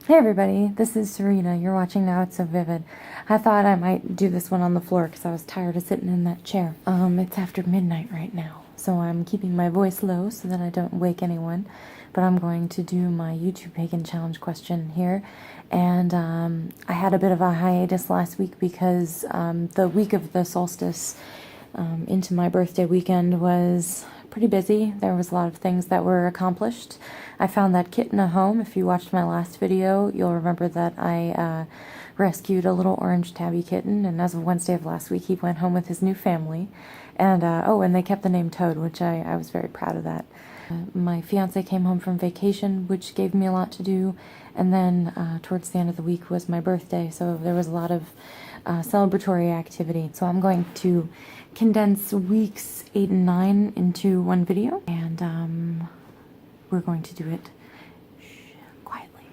Hey everybody, this is Surina. You're watching Now It's So Vivid. I thought I might do this one on the floor because I was tired of sitting in that chair. It's after midnight right now, so I'm keeping my voice low so that I don't wake anyone. But I'm going to do my YouTube Pagan challenge question here. And I had a bit of a hiatus last week because the week of the solstice into my birthday weekend was pretty busy. There was a lot of things that were accomplished. I found that kitten a home. If you watched my last video, you'll remember that I rescued a little orange tabby kitten, and as of Wednesday of last week, he went home with his new family. And and they kept the name Toad, which I was very proud of that. My fiance came home from vacation, which gave me a lot to do, and then towards the end of the week was my birthday, so there was a lot of celebratory activity. So I'm going to condense weeks 8 and 9 into one video, and we're going to do it quietly.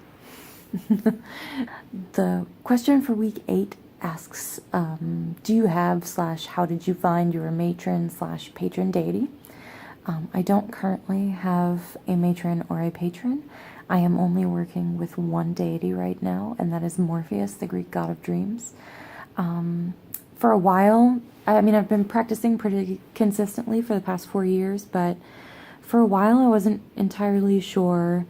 The question for week 8 asks, do you have / how did you find your matron / patron deity? I don't currently have a matron or a patron. I am only working with one deity right now, and that is Morpheus, the Greek god of dreams. For a while, I mean, I've been practicing pretty consistently for the past 4 years, but for a while I wasn't entirely sure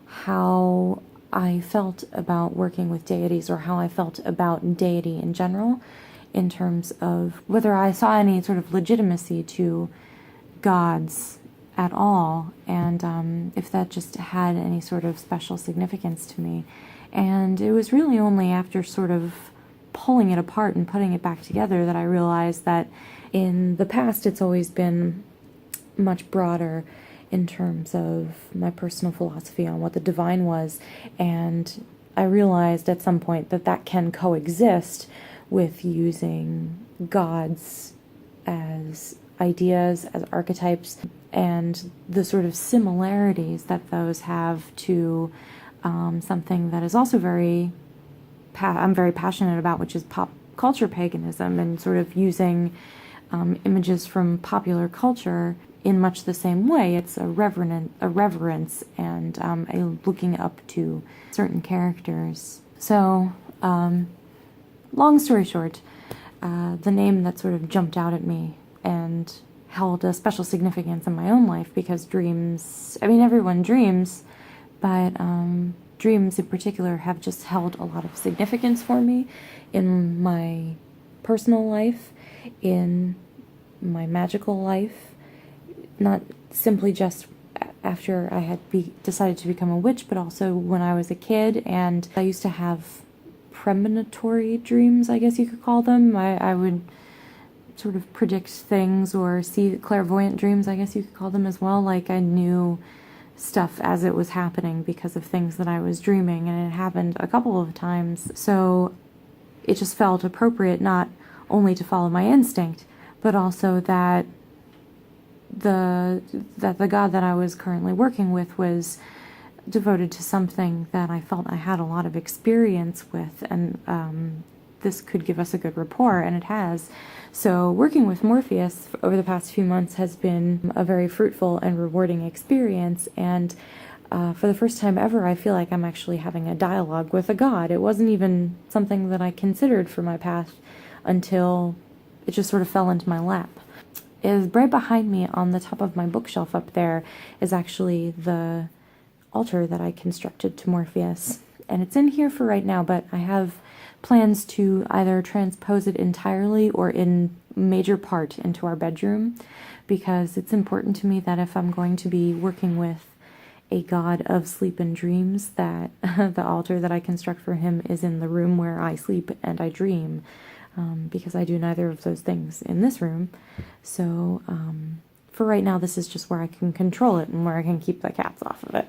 how I felt about working with deities, or how I felt about deity in general, in terms of whether I saw any sort of legitimacy to gods at all, and if that just had any sort of special significance to me. And it was really only after sort of pulling it apart and putting it back together that I realized that in the past it's always been much broader in terms of my personal philosophy on what the divine was, and I realized at some point that that can coexist with using gods as ideas, as archetypes, and the sort of similarities that those have to something that is also I'm very passionate about, which is pop culture paganism, and sort of using images from popular culture in much the same way. It's a reverence and a looking up to certain characters. So, long story short, the name that sort of jumped out at me and held a special significance in my own life, because dreams, I mean, everyone dreams, but dreams in particular have just held a lot of significance for me in my personal life, in my magical life, not simply just after I had decided to become a witch, but also when I was a kid. And I used to have premonitory dreams, I guess you could call them. I would sort of predict things, or see clairvoyant dreams, I guess you could call them as well. Like, I knew stuff as it was happening because of things that I was dreaming, and it happened a couple of times. So it just felt appropriate not only to follow my instinct, but also that the god that I was currently working with was devoted to something that I felt I had a lot of experience with, and this could give us a good rapport, and it has. So working with Morpheus over the past few months has been a very fruitful and rewarding experience, and for the first time ever, I feel like I'm actually having a dialogue with a god. It wasn't even something that I considered for my path until it just sort of fell into my lap. Is right behind me on the top of my bookshelf up there is actually the altar that I constructed to Morpheus, and it's in here for right now, but I have plans to either transpose it entirely or in major part into our bedroom, because it's important to me that if I'm going to be working with a god of sleep and dreams, that the altar that I construct for him is in the room where I sleep and I dream, because I do neither of those things in this room. So for right now, this is just where I can control it and where I can keep the cats off of it.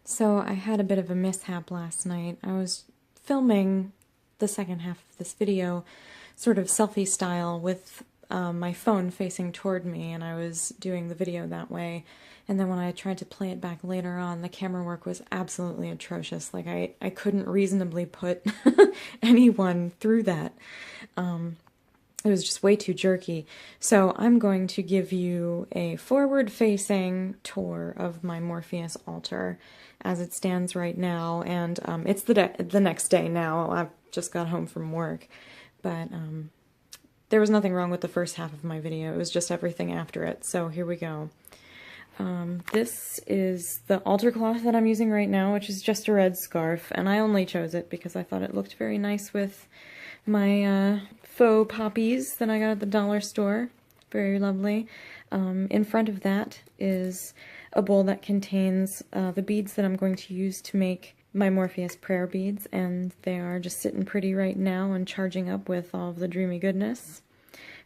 So I had a bit of a mishap last night. I was filming the second half of this video sort of selfie style with my phone facing toward me, and I was doing the video that way. And then when I tried to play it back later on, the camera work was absolutely atrocious. Like, I couldn't reasonably put anyone through that. it was just way too jerky. So I'm going to give you a forward-facing tour of my Morpheus altar as it stands right now, and it's the next day now. I've just got home from work, but there was nothing wrong with the first half of my video. It was just everything after it. So here we go. This is the altar cloth that I'm using right now, which is just a red scarf, and I only chose it because I thought it looked very nice with my faux poppies that I got at the dollar store. Very lovely. In front of that is a bowl that contains the beads that I'm going to use to make my Morpheus prayer beads, and they are just sitting pretty right now and charging up with all of the dreamy goodness.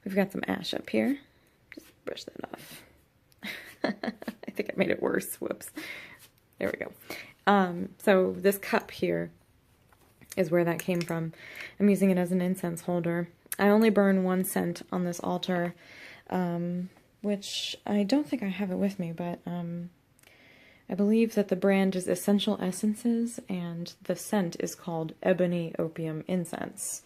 We've got some ash up here. Just brush that off. I think I made it worse. Whoops. There we go. So this cup here is where that came from. I'm using it as an incense holder. I only burn 1 cent on this altar, which I don't think I have it with me, but I believe that the brand is Essential Essences, and the scent is called Ebony Opium Incense.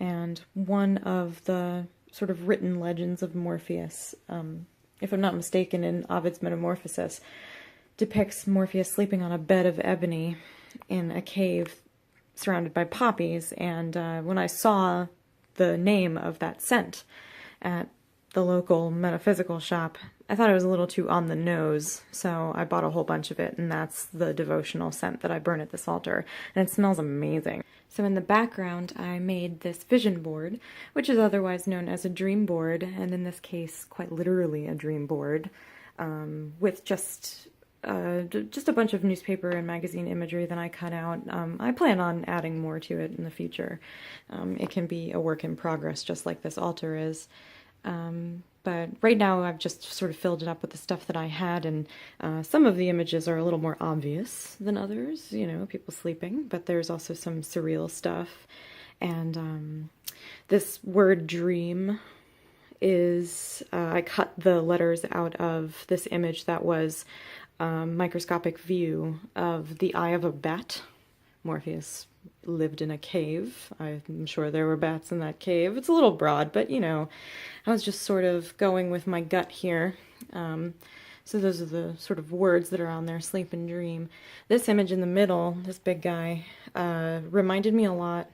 And one of the sort of written legends of Morpheus, if I'm not mistaken, in Ovid's Metamorphosis, depicts Morpheus sleeping on a bed of ebony in a cave surrounded by poppies, and when I saw the name of that scent at the local metaphysical shop, I thought it was a little too on the nose, so I bought a whole bunch of it, and that's the devotional scent that I burn at this altar, and it smells amazing. So in the background, I made this vision board, which is otherwise known as a dream board, and in this case, quite literally a dream board, with just a bunch of newspaper and magazine imagery that I cut out. I plan on adding more to it in the future. It can be a work in progress, just like this altar is. But right now I've just sort of filled it up with the stuff that I had, and some of the images are a little more obvious than others, you know, people sleeping, but there's also some surreal stuff. And this word dream is, I cut the letters out of this image that was microscopic view of the eye of a bat. Morpheus lived in a cave. I'm sure there were bats in that cave. It's a little broad, but you know, I was just sort of going with my gut here. So those are the sort of words that are on there, sleep and dream. This image in the middle, this big guy, reminded me a lot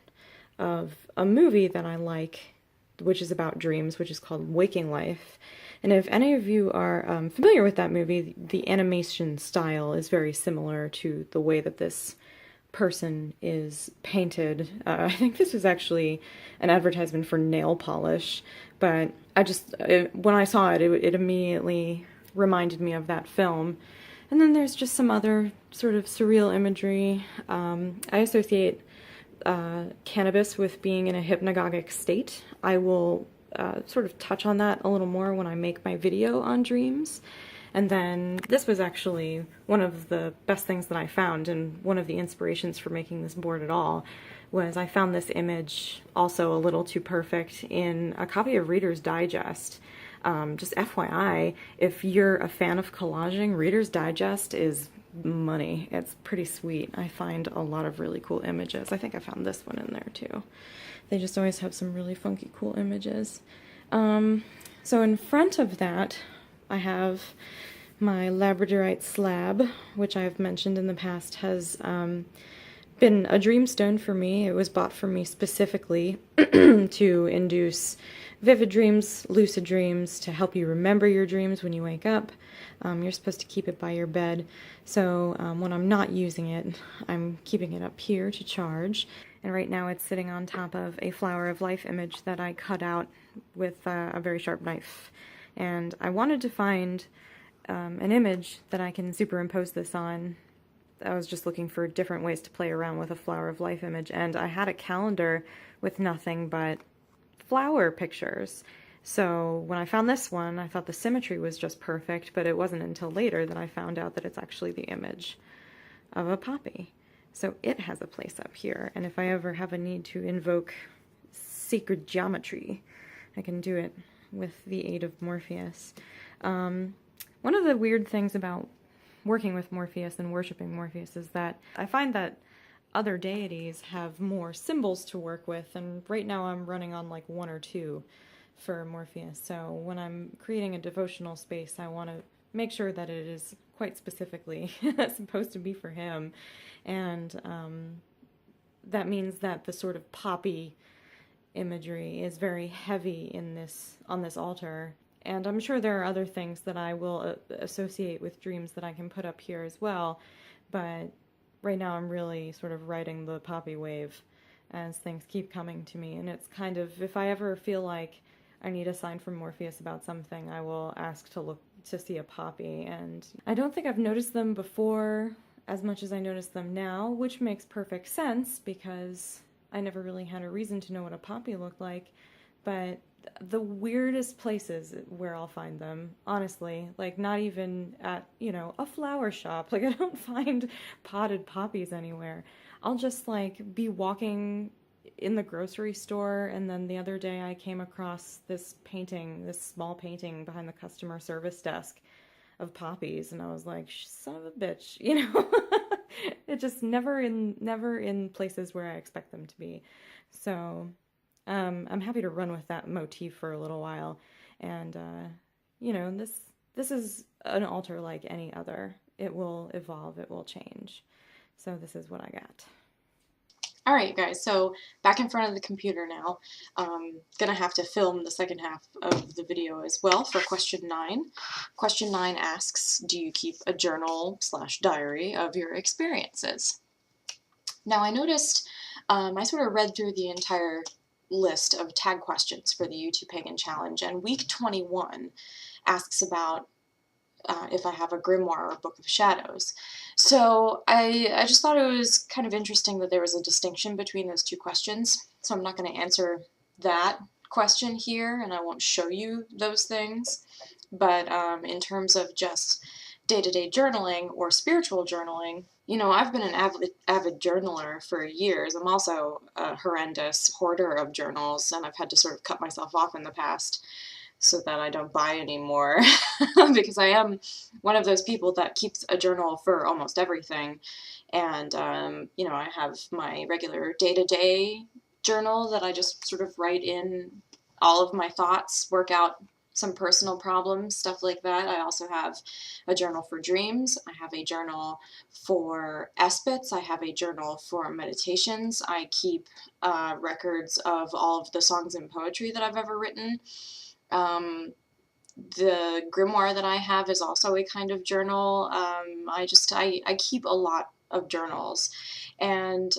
of a movie that I like, which is about dreams, which is called Waking Life. And if any of you are familiar with that movie, the animation style is very similar to the way that this person is painted. I think this was actually an advertisement for nail polish, but when I saw it, it immediately reminded me of that film. And then there's just some other sort of surreal imagery. I associate cannabis with being in a hypnagogic state. I will sort of touch on that a little more when I make my video on dreams. And then this was actually one of the best things that I found, and one of the inspirations for making this board at all was I found this image, also a little too perfect, in a copy of Reader's Digest. Just FYI, if you're a fan of collaging, Reader's Digest is money. It's pretty sweet. I find a lot of really cool images. I think I found this one in there too. They just always have some really funky, cool images. So in front of that, I have my labradorite slab, which I've mentioned in the past has been a dreamstone for me. It was bought for me specifically to induce vivid dreams, lucid dreams, to help you remember your dreams when you wake up. You're supposed to keep it by your bed. So when I'm not using it, I'm keeping it up here to charge. And right now it's sitting on top of a flower of life image that I cut out with a very sharp knife. And I wanted to find an image that I can superimpose this on. I was just looking for different ways to play around with a flower of life image, and I had a calendar with nothing but flower pictures. So when I found this one, I thought the symmetry was just perfect, but it wasn't until later that I found out that it's actually the image of a poppy. So it has a place up here, and if I ever have a need to invoke sacred geometry, I can do it with the aid of Morpheus. One of the weird things about working with Morpheus and worshiping Morpheus is that I find that other deities have more symbols to work with, and right now I'm running on like 1 or 2. for Morpheus. So when I'm creating a devotional space, I want to make sure that it is quite specifically supposed to be for him. And that means that the sort of poppy imagery is very heavy in this on this altar. And I'm sure there are other things that I will associate with dreams that I can put up here as well. But right now I'm really sort of riding the poppy wave as things keep coming to me. And it's kind of, if I ever feel like I need a sign from Morpheus about something, I will ask to look to see a poppy. And I don't think I've noticed them before as much as I notice them now, which makes perfect sense because I never really had a reason to know what a poppy looked like. But the weirdest places where I'll find them, honestly, like not even at, a flower shop. Like I don't find potted poppies anywhere. I'll just like be walking in the grocery store, and then the other day I came across this small painting behind the customer service desk of poppies, and I was like, son of a bitch, It just never in places where I expect them to be. So I'm happy to run with that motif for a little while. And, this is an altar like any other. It will evolve, it will change. So this is what I got. All right, you guys, so back in front of the computer now. Gonna have to film the second half of the video as well for question 9. Question 9 asks, do you keep a journal/diary of your experiences? Now I noticed, I sort of read through the entire list of tag questions for the YouTube Pagan Challenge, and week 21 asks about if I have a grimoire or book of shadows. So I just thought it was kind of interesting that there was a distinction between those two questions. So I'm not going to answer that question here, and I won't show you those things. But in terms of just day-to-day journaling or spiritual journaling, I've been an avid journaler for years. I'm also a horrendous hoarder of journals, and I've had to sort of cut myself off in the past so that I don't buy anymore because I am one of those people that keeps a journal for almost everything. And, I have my regular day-to-day journal that I just sort of write in all of my thoughts, work out some personal problems, stuff like that. I also have a journal for dreams. I have a journal for aspects. I have a journal for meditations. I keep records of all of the songs and poetry that I've ever written. The grimoire that I have is also a kind of journal. I keep a lot of journals. And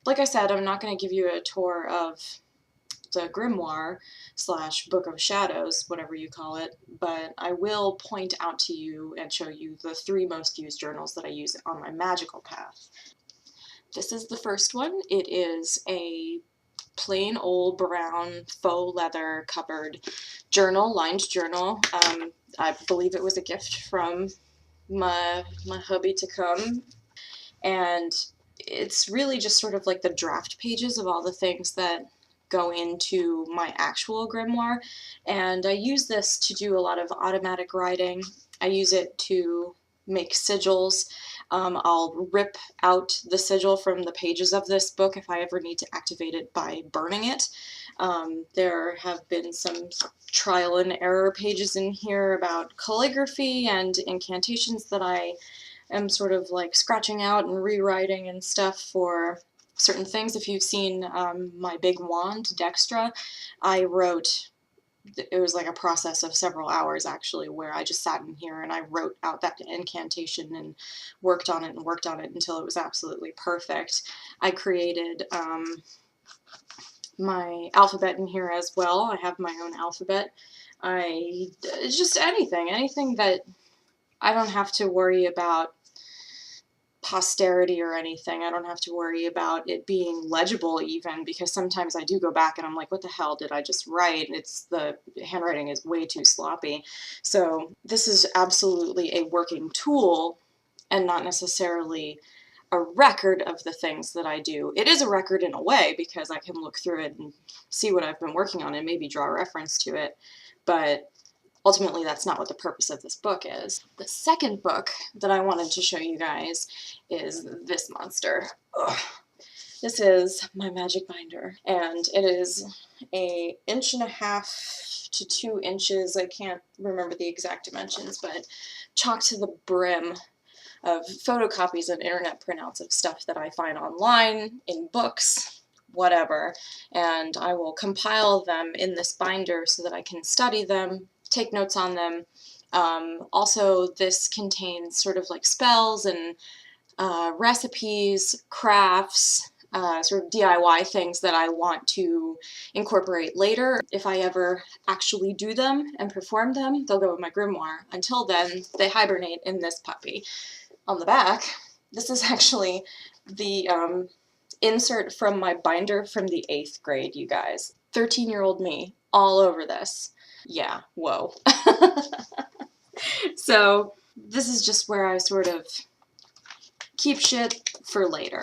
like I said, I'm not going to give you a tour of the grimoire / book of shadows, whatever you call it, but I will point out to you and show you the 3 most used journals that I use on my magical path. This is the first one. It is a plain old brown faux leather covered journal, lined journal. I believe it was a gift from my hubby to come, and it's really just sort of like the draft pages of all the things that go into my actual grimoire, and I use this to do a lot of automatic writing. I use it to make sigils. I'll rip out the sigil from the pages of this book if I ever need to activate it by burning it. There have been some trial and error pages in here about calligraphy and incantations that I am sort of like scratching out and rewriting and stuff for certain things. If you've seen my big wand, Dextra, I wrote, it was like a process of several hours actually, where I just sat in here and I wrote out that incantation and worked on it until it was absolutely perfect. I created my alphabet in here as well. I have my own alphabet. Just anything that I don't have to worry about posterity or anything. I don't have to worry about it being legible even, because sometimes I do go back and I'm like, what the hell did I just write? The handwriting is way too sloppy. So this is absolutely a working tool and not necessarily a record of the things that I do. It is a record in a way because I can look through it and see what I've been working on and maybe draw a reference to it, but ultimately that's not what the purpose of this book is. The second book that I wanted to show you guys is this monster. Ugh. This is my magic binder, and it is a 1.5 to 2 inches. I can't remember the exact dimensions, but chocked to the brim of photocopies and internet printouts of stuff that I find online, in books, whatever, and I will compile them in this binder so that I can study them, take notes on them. Also, this contains sort of like spells and recipes, crafts, sort of DIY things that I want to incorporate later. If I ever actually do them and perform them, they'll go in my grimoire. Until then, they hibernate in this puppy. On the back, this is actually the insert from my binder from the 8th grade, you guys. 13-year-old me, all over this. Yeah, whoa. So this is just where I sort of keep shit for later.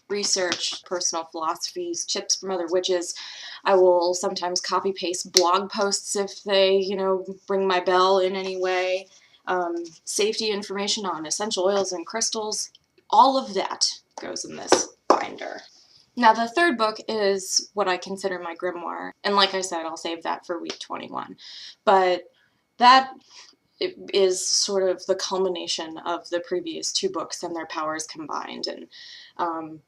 Research, personal philosophies, tips from other witches. I will sometimes copy paste blog posts if they, you know, ring my bell in any way. Safety information on essential oils and crystals. All of that goes in this binder. Now the third book is what I consider my grimoire, and like I said, I'll save that for week 21. But that is sort of the culmination of the previous 2 books and their powers combined, and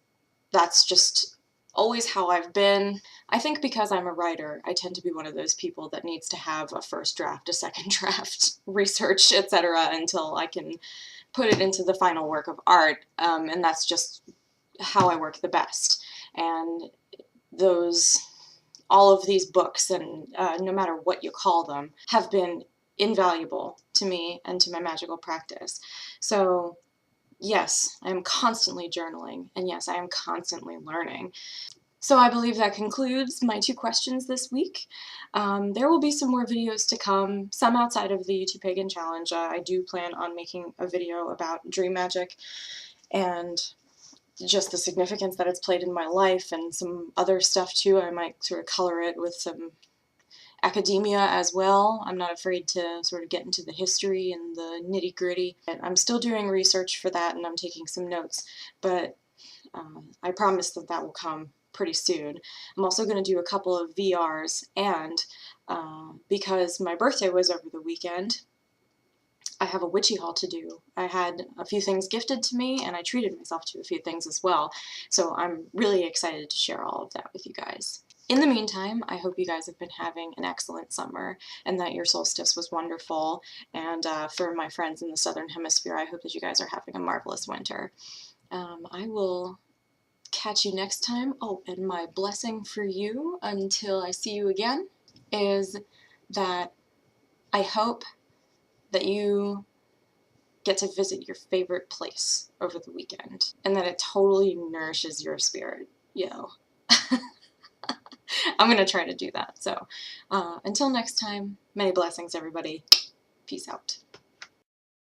that's just always how I've been. I think because I'm a writer, I tend to be one of those people that needs to have a first draft, a second draft, research, etc. until I can put it into the final work of art, and that's just how I work the best. And all of these books, and no matter what you call them, have been invaluable to me and to my magical practice. So yes, I am constantly journaling, and yes, I am constantly learning. So I believe that concludes my 2 questions this week. There will be some more videos to come, some outside of the YouTube Pagan Challenge. I do plan on making a video about dream magic and just the significance that it's played in my life, and some other stuff too. I might sort of color it with some academia as well. I'm not afraid to sort of get into the history and the nitty-gritty. And I'm still doing research for that, and I'm taking some notes, but I promise that that will come pretty soon. I'm also going to do a couple of VRs, and because my birthday was over the weekend, I have a witchy haul to do. I had a few things gifted to me, and I treated myself to a few things as well. So I'm really excited to share all of that with you guys. In the meantime, I hope you guys have been having an excellent summer and that your solstice was wonderful. And for my friends in the Southern Hemisphere, I hope that you guys are having a marvelous winter. I will catch you next time. Oh, and my blessing for you until I see you again is that I hope that you get to visit your favorite place over the weekend and that it totally nourishes your spirit. Yo. I'm going to try to do that. So until next time, many blessings, everybody. Peace out.